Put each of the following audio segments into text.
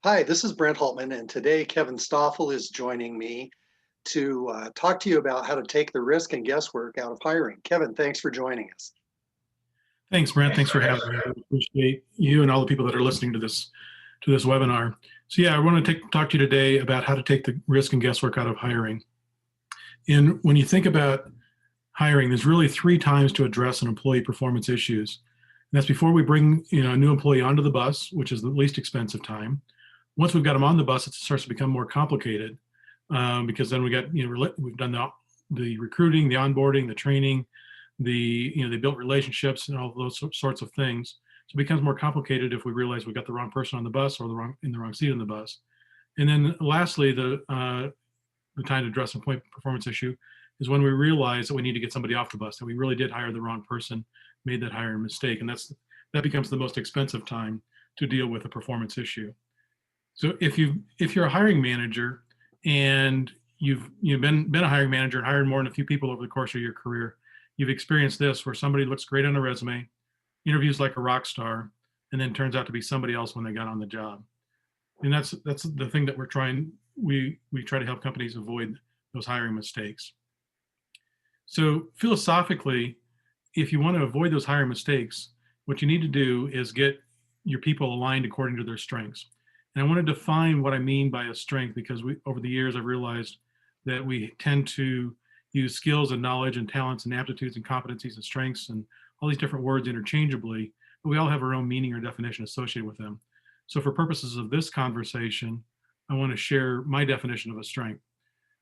Hi, this is Brent Haltman, and today Kevin Stoffel is joining me to talk to you about how to take the risk and guesswork out of hiring. Kevin, thanks for joining us. Thanks, Brent. Thanks for having me. I appreciate you and all the people that are listening to this webinar. So yeah, I want to talk to you today about how to take the risk and guesswork out of hiring. And when you think about hiring, there's really three times to address an employee performance issues. And that's before we bring a new employee onto the bus, which is the least expensive time. Once we've got them on the bus, it starts to become more complicated because then we've done the recruiting, the onboarding, the training, they built relationships and all those sorts of things. So it becomes more complicated if we realize we got the wrong person on the bus or in the wrong seat on the bus. And then lastly, the time to address an employee performance issue is when we realize that we need to get somebody off the bus, that we really did hire the wrong person, made that hiring mistake, and that becomes the most expensive time to deal with a performance issue. So if you're a hiring manager and you've been a hiring manager and hired more than a few people over the course of your career, you've experienced this where somebody looks great on a resume, interviews like a rock star, and then turns out to be somebody else when they got on the job. And that's the thing that we try to help companies avoid those hiring mistakes. So philosophically, if you want to avoid those hiring mistakes, what you need to do is get your people aligned according to their strengths. And I want to define what I mean by a strength because over the years I've realized that we tend to use skills and knowledge and talents and aptitudes and competencies and strengths and all these different words interchangeably, but we all have our own meaning or definition associated with them. So for purposes of this conversation, I want to share my definition of a strength.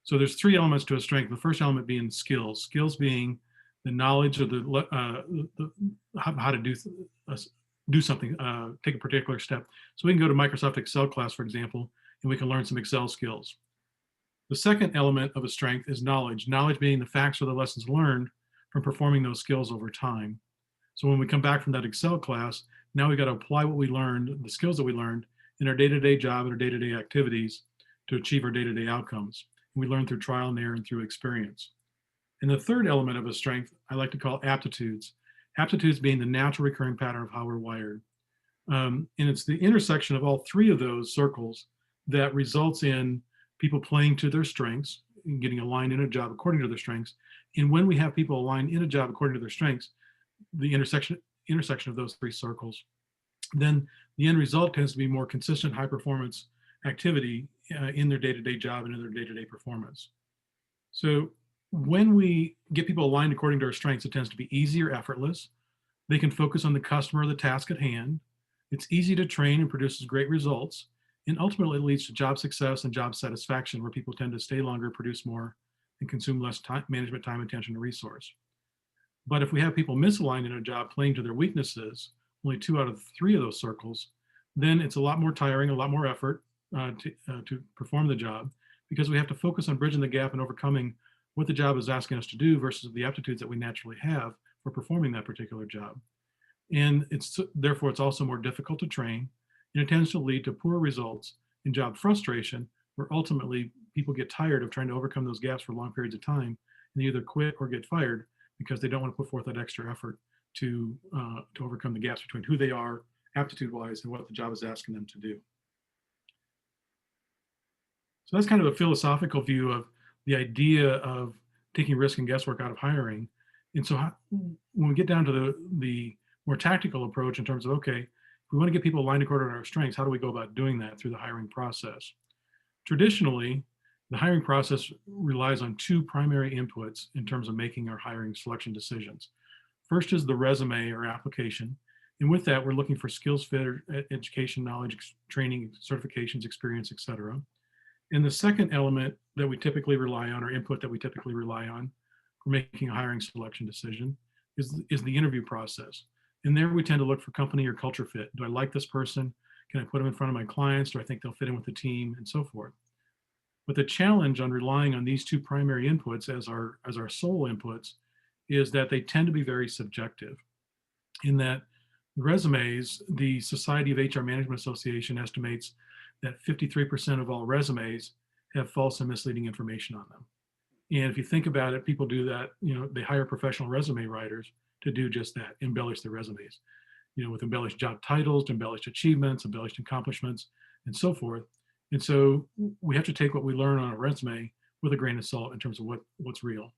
So there's three elements to a strength. The first element being skills being the knowledge of how to do something, take a particular step. So we can go to Microsoft Excel class, for example, and we can learn some Excel skills. The second element of a strength is knowledge being the facts or the lessons learned from performing those skills over time. So when we come back from that Excel class, now we've got to apply what we learned, the skills that we learned in our day-to-day job and our day-to-day activities to achieve our day-to-day outcomes. And we learn through trial and error and through experience. And the third element of a strength, I like to call aptitudes. Aptitudes being the natural recurring pattern of how we're wired. And it's the intersection of all three of those circles that results in people playing to their strengths and getting aligned in a job according to their strengths. And when we have people aligned in a job according to their strengths, the intersection of those three circles, then the end result tends to be more consistent high performance activity in their day-to-day job and in their day-to-day performance. So when we get people aligned according to our strengths, it tends to be easy or effortless. They can focus on the customer or the task at hand. It's easy to train and produces great results. And ultimately, it leads to job success and job satisfaction, where people tend to stay longer, produce more, and consume less time, management time, attention, and resource. But if we have people misaligned in a job, playing to their weaknesses, only 2 out of 3 of those circles, then it's a lot more tiring, a lot more effort to perform the job, because we have to focus on bridging the gap and overcoming what the job is asking us to do versus the aptitudes that we naturally have for performing that particular job. And therefore it's also more difficult to train, and it tends to lead to poor results and job frustration, where ultimately people get tired of trying to overcome those gaps for long periods of time, and they either quit or get fired because they don't want to put forth that extra effort to overcome the gaps between who they are aptitude-wise and what the job is asking them to do. So that's kind of a philosophical view of the idea of taking risk and guesswork out of hiring. And so when we get down to the more tactical approach in terms of, okay, if we want to get people aligned according to our strengths, how do we go about doing that through the hiring process? Traditionally, the hiring process relies on 2 primary inputs in terms of making our hiring selection decisions. First is the resume or application. And with that, we're looking for skills fit, education, knowledge, training, certifications, experience, et cetera. And the second element that we typically rely on, or input that we typically rely on for making a hiring selection decision, is the interview process. And there we tend to look for company or culture fit. Do I like this person? Can I put them in front of my clients? Do I think they'll fit in with the team, and so forth? But the challenge on relying on these 2 primary inputs as our sole inputs is that they tend to be very subjective, in that resumes, the Society of HR Management Association estimates that 53% of all resumes have false and misleading information on them. And if you think about it, people do that, they hire professional resume writers to do just that, embellish their resumes, with embellished job titles, embellished achievements, embellished accomplishments. and so forth. And so we have to take what we learn on a resume with a grain of salt in terms of what's real.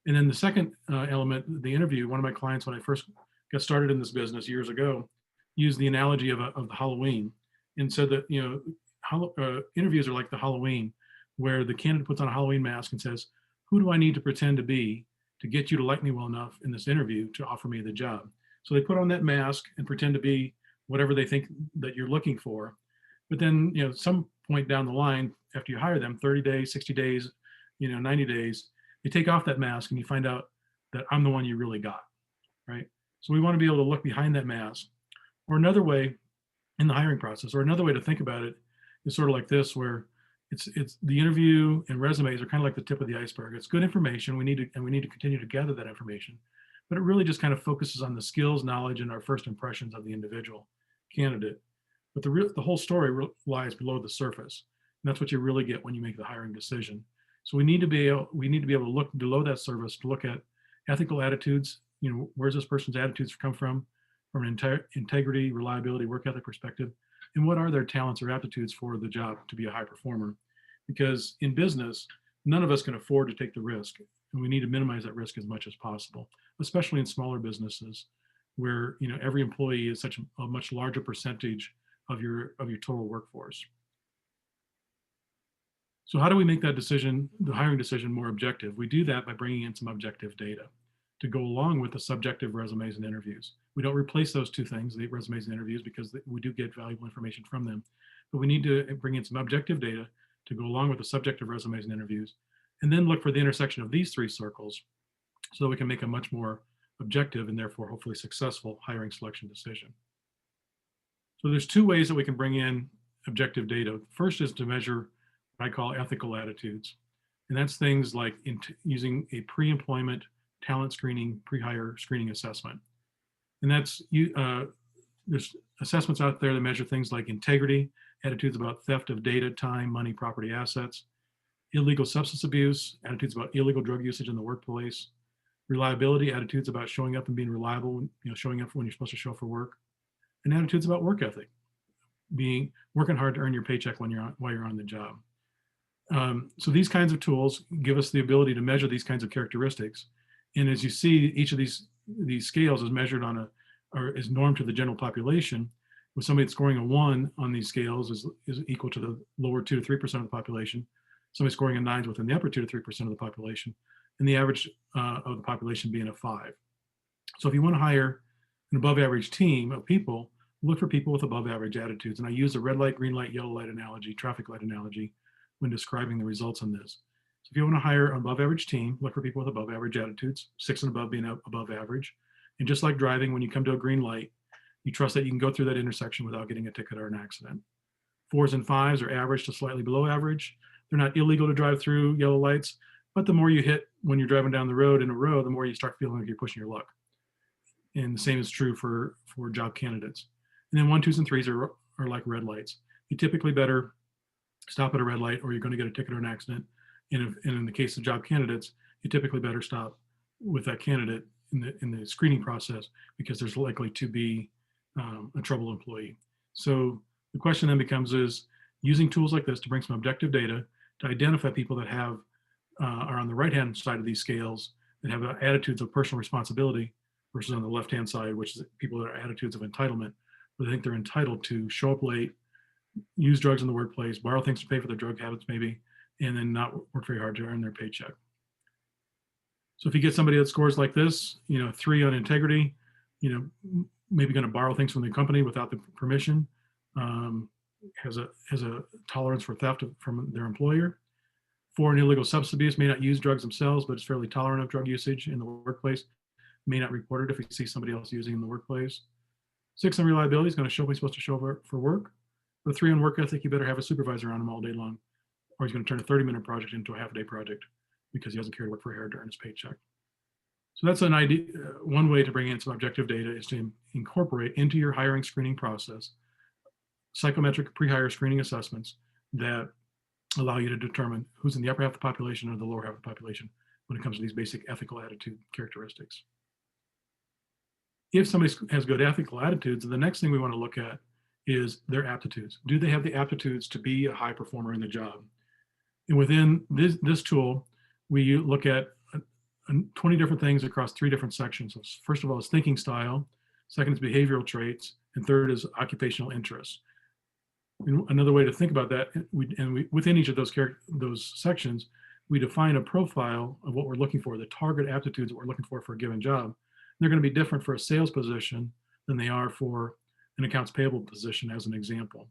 And then the second element, the interview, one of my clients, when I first got started in this business years ago, used the analogy of the Halloween and said that, interviews are like the Halloween, where the candidate puts on a Halloween mask and says, who do I need to pretend to be to get you to like me well enough in this interview to offer me the job? So they put on that mask and pretend to be whatever they think that you're looking for. But then, some point down the line, after you hire them, 30 days, 60 days, 90 days, you take off that mask and you find out that I'm the one you really got, right? So we want to be able to look behind that mask. Or another way in the hiring process, or another way to think about it is sort of like this, where it's the interview and resumes are kind of like the tip of the iceberg. It's good information. We need to continue to gather that information, but it really just kind of focuses on the skills, knowledge, and our first impressions of the individual candidate. But the whole story lies below the surface. And that's what you really get when you make the hiring decision. So we need to be able to look below that surface to look at ethical attitudes. Where's this person's attitudes come from an integrity, reliability, work ethic perspective, and what are their talents or aptitudes for the job to be a high performer? Because in business, none of us can afford to take the risk, and we need to minimize that risk as much as possible, especially in smaller businesses where every employee is such a much larger percentage of your total workforce. So how do we make that decision, the hiring decision, more objective? We do that by bringing in some objective data to go along with the subjective resumes and interviews. We don't replace those two things, the resumes and interviews, because we do get valuable information from them. But we need to bring in some objective data to go along with the subjective resumes and interviews, and then look for the intersection of these three circles so that we can make a much more objective and therefore hopefully successful hiring selection decision. So there's two ways that we can bring in objective data. First is to measure what I call ethical attitudes. And that's things like using a pre-employment talent screening, pre-hire screening assessment. And that's, there's assessments out there that measure things like integrity, attitudes about theft of data, time, money, property, assets, illegal substance abuse, attitudes about illegal drug usage in the workplace, reliability, attitudes about showing up and being reliable, showing up when you're supposed to show up for work, and attitudes about work ethic, working hard to earn your paycheck while you're on the job. So these kinds of tools give us the ability to measure these kinds of characteristics. And as you see, each of these scales is measured or is normed to the general population. With somebody that's scoring a 1 on these scales is equal to the lower 2 to 3% of the population. Somebody scoring a 9 is within the upper 2 to 3% of the population, and the average of the population being a 5. So if you want to hire an above average team of people, look for people with above average attitudes. And I use the red light, green light, yellow light analogy, traffic light analogy when describing the results on this. So if you want to hire an above average team, look for people with above average attitudes, 6 and above being above average. And just like driving, when you come to a green light, you trust that you can go through that intersection without getting a ticket or an accident. 4s and 5s are average to slightly below average. They're not illegal to drive through yellow lights, but the more you hit when you're driving down the road in a row, the more you start feeling like you're pushing your luck. And the same is true for job candidates. And then 1, 2s, and 3s are like red lights. You typically better stop at a red light or you're going to get a ticket or an accident. And in the case of job candidates, you typically better stop with that candidate in the screening process because there's likely to be a trouble employee. So the question then becomes is using tools like this to bring some objective data to identify people that are on the right-hand side of these scales that have attitudes of personal responsibility versus on the left-hand side, which is people that are attitudes of entitlement, where they think they're entitled to show up late, use drugs in the workplace, borrow things to pay for their drug habits maybe, and then not work very hard to earn their paycheck. So if you get somebody that scores like this, 3 on integrity, maybe going to borrow things from the company without the permission, has a tolerance for theft from their employer. 4 in illegal substance abuse, may not use drugs themselves, but is fairly tolerant of drug usage in the workplace, may not report it if we see somebody else using in the workplace. 6 on reliability is going to show up he's supposed to show up for work. But 3 on work ethic, you better have a supervisor on him all day long, or he's going to turn a 30-minute project into a half-a-day project because he doesn't care to work for hair to earn his paycheck. So that's an idea. One way to bring in some objective data is to incorporate into your hiring screening process psychometric pre-hire screening assessments that allow you to determine who's in the upper half of the population or the lower half of the population when it comes to these basic ethical attitude characteristics. If somebody has good ethical attitudes, the next thing we want to look at is their aptitudes. Do they have the aptitudes to be a high performer in the job? And within this tool, we look at 20 different things across 3 different sections. So first of all is thinking style, second is behavioral traits, and third is occupational interests. And another way to think about that, within each of those sections, we define a profile of what we're looking for, the target aptitudes that we're looking for a given job. They're going to be different for a sales position than they are for an accounts payable position, as an example.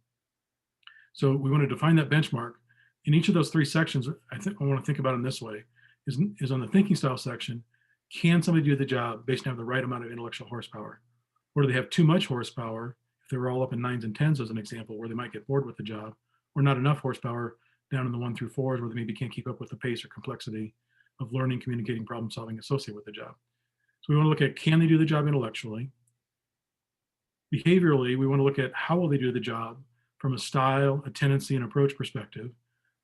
So we want to define that benchmark. In each of those 3 sections, I want to think about it in this way, is on the thinking style section, can somebody do the job based on the right amount of intellectual horsepower? Or do they have too much horsepower, if they were all up in 9s and 10s as an example, where they might get bored with the job, or not enough horsepower down in the 1 through 4s where they maybe can't keep up with the pace or complexity of learning, communicating, problem solving associated with the job. So we want to look at, can they do the job intellectually? Behaviorally, we want to look at how will they do the job from a style, a tendency, and approach perspective.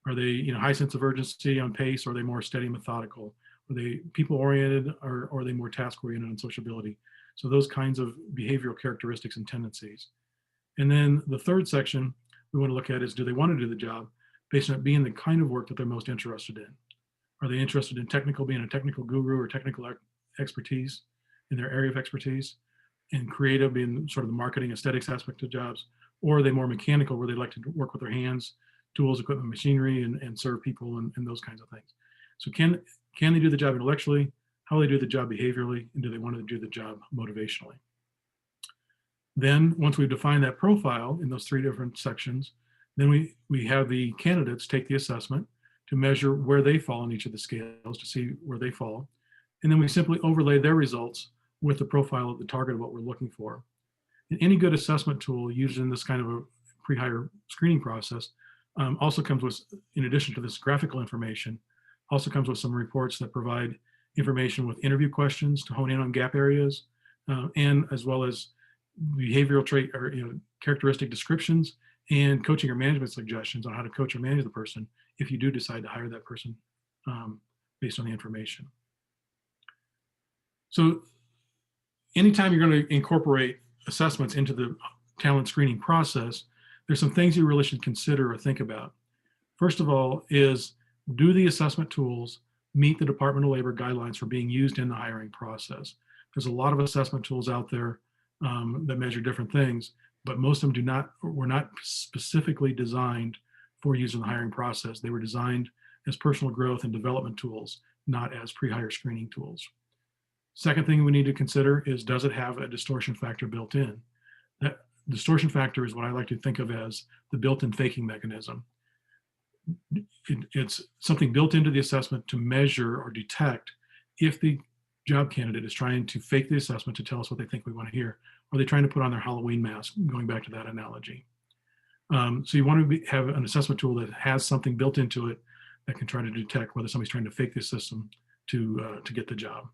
Are they, high sense of urgency on pace, or are they more steady, methodical? Are they people-oriented, or are they more task-oriented on sociability? So those kinds of behavioral characteristics and tendencies. And then the third section we want to look at is, do they want to do the job based on it being the kind of work that they're most interested in? Are they interested in being a technical guru or technical expertise in their area of expertise, and creative being sort of the marketing aesthetics aspect of jobs? Or are they more mechanical, where they like to work with their hands, tools, equipment, machinery, and serve people and those kinds of things? So can they do the job intellectually? How will they do the job behaviorally? And do they want to do the job motivationally? Then once we've defined that profile in those 3 different sections, then we have the candidates take the assessment to measure where they fall in each of the scales, to see where they fall. And then we simply overlay their results with the profile of the target of what we're looking for. And any good assessment tool used in this kind of a pre-hire screening process also comes with, in addition to this graphical information, also comes with some reports that provide information with interview questions to hone in on gap areas, and as well as behavioral trait or characteristic descriptions, and coaching or management suggestions on how to coach or manage the person if you do decide to hire that person based on the information. So anytime you're going to incorporate assessments into the talent screening process, there's some things you really should consider or think about. First of all is, do the assessment tools meet the Department of Labor guidelines for being used in the hiring process? There's a lot of assessment tools out there that measure different things, but most of them were not specifically designed for use in the hiring process. They were designed as personal growth and development tools, not as pre-hire screening tools. Second thing we need to consider is, does it have a distortion factor built in? That distortion factor is what I like to think of as the built-in faking mechanism. It's something built into the assessment to measure or detect if the job candidate is trying to fake the assessment to tell us what they think we want to hear. Or are they trying to put on their Halloween mask, going back to that analogy? So you want to have an assessment tool that has something built into it that can try to detect whether somebody's trying to fake the system to get the job.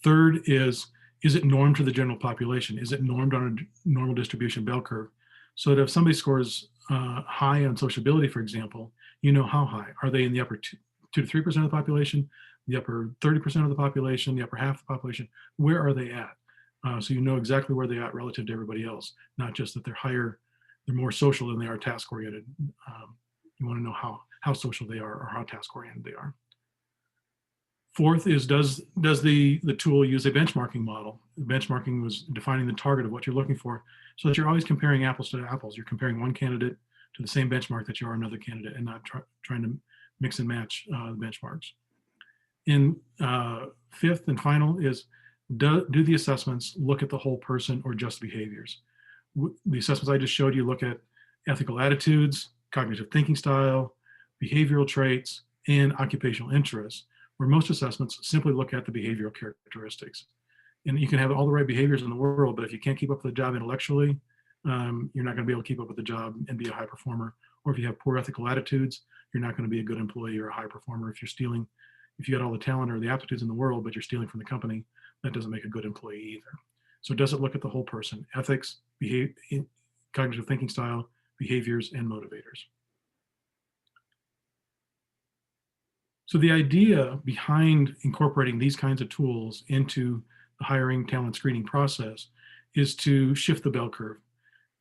Third is it normed to the general population? Is it normed on a normal distribution bell curve? So that if somebody scores high on sociability, for example, you know how high. Are they in the upper 2 to 3% of the population, the upper 30% of the population, the upper half of the population? Where are they at? So you know exactly where they're at relative to everybody else, not just that they're more social than they are task oriented. You want to know how social they are or how task oriented they are. Fourth is, does the tool use a benchmarking model? The benchmarking was defining the target of what you're looking for, so that you're always comparing apples to apples. You're comparing one candidate to the same benchmark that you are another candidate, and not trying to mix and match the benchmarks. And fifth and final is, do the assessments look at the whole person or just behaviors? The assessments I just showed you look at ethical attitudes, cognitive thinking style, behavioral traits, and occupational interests, where most assessments simply look at the behavioral characteristics. And you can have all the right behaviors in the world, but if you can't keep up with the job intellectually, you're not going to be able to keep up with the job and be a high performer. Or if you have poor ethical attitudes, you're not going to be a good employee or a high performer. If you got all the talent or the aptitudes in the world, but you're stealing from the company, that doesn't make a good employee either. So does it look at the whole person? Ethics, cognitive thinking style, behaviors, and motivators. So the idea behind incorporating these kinds of tools into the hiring talent screening process is to shift the bell curve.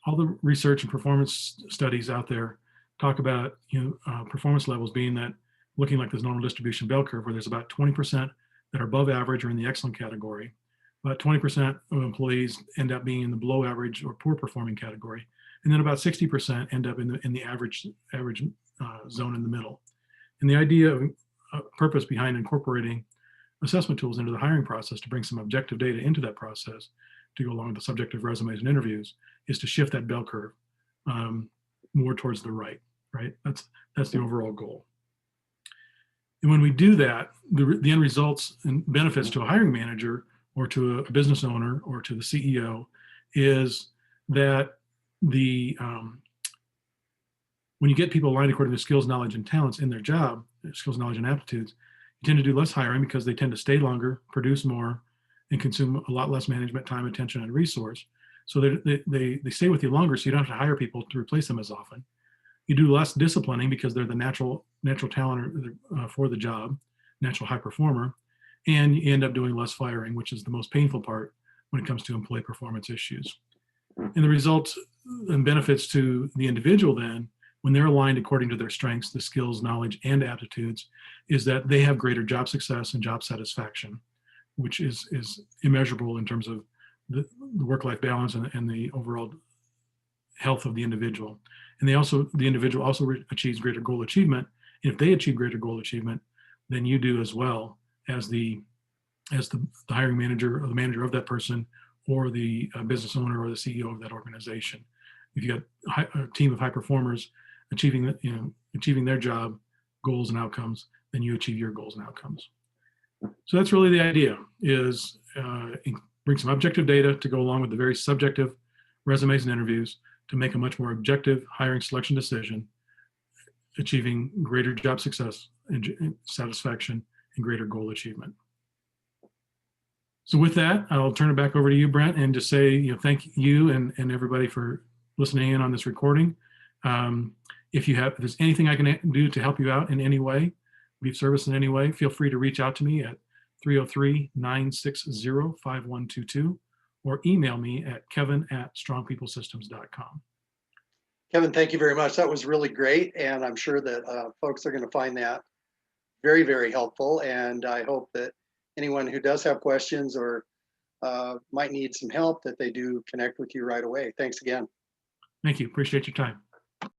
all the research and performance studies out there talk about performance levels being that looking like this normal distribution bell curve, where there's about 20% that are above average or in the excellent category. About 20% of employees end up being in the below average or poor performing category, and then about 60% end up in the average zone in the middle. And the idea of purpose behind incorporating assessment tools into the hiring process to bring some objective data into that process to go along with the subjective resumes and interviews is to shift that bell curve more towards the right. That's the overall goal. And when we do that, the end results and benefits to a hiring manager or to a business owner or to the CEO is that when you get people aligned according to skills, knowledge, and talents in their job, skills, knowledge, and aptitudes, you tend to do less hiring because they tend to stay longer, produce more, and consume a lot less management time, attention, and resource. So they stay with you longer, so you don't have to hire people to replace them as often. You do less disciplining because they're the natural talent for the job, natural high performer, and you end up doing less firing, which is the most painful part when it comes to employee performance issues. And the results and benefits to the individual then, when they're aligned according to their strengths, the skills, knowledge, and aptitudes, is that they have greater job success and job satisfaction, which is immeasurable in terms of the work-life balance and the overall health of the individual. And the individual also achieves greater goal achievement. And if they achieve greater goal achievement, then you do as well as the hiring manager or the manager of that person or the business owner or the CEO of that organization. If you got a team of high performers achieving their job goals and outcomes, then you achieve your goals and outcomes. So that's really the idea, is bring some objective data to go along with the very subjective resumes and interviews to make a much more objective hiring selection decision, achieving greater job success and satisfaction and greater goal achievement. So with that, I'll turn it back over to you, Brent, and just say thank you and everybody for listening in on this recording. If there's anything I can do to help you out in any way, be of service in any way, feel free to reach out to me at 303-960-5122 or email me at kevin@strongpeoplesystems.com. Kevin, thank you very much. That was really great. And I'm sure that folks are going to find that very, very helpful. And I hope that anyone who does have questions or might need some help, that they do connect with you right away. Thanks again. Thank you. Appreciate your time.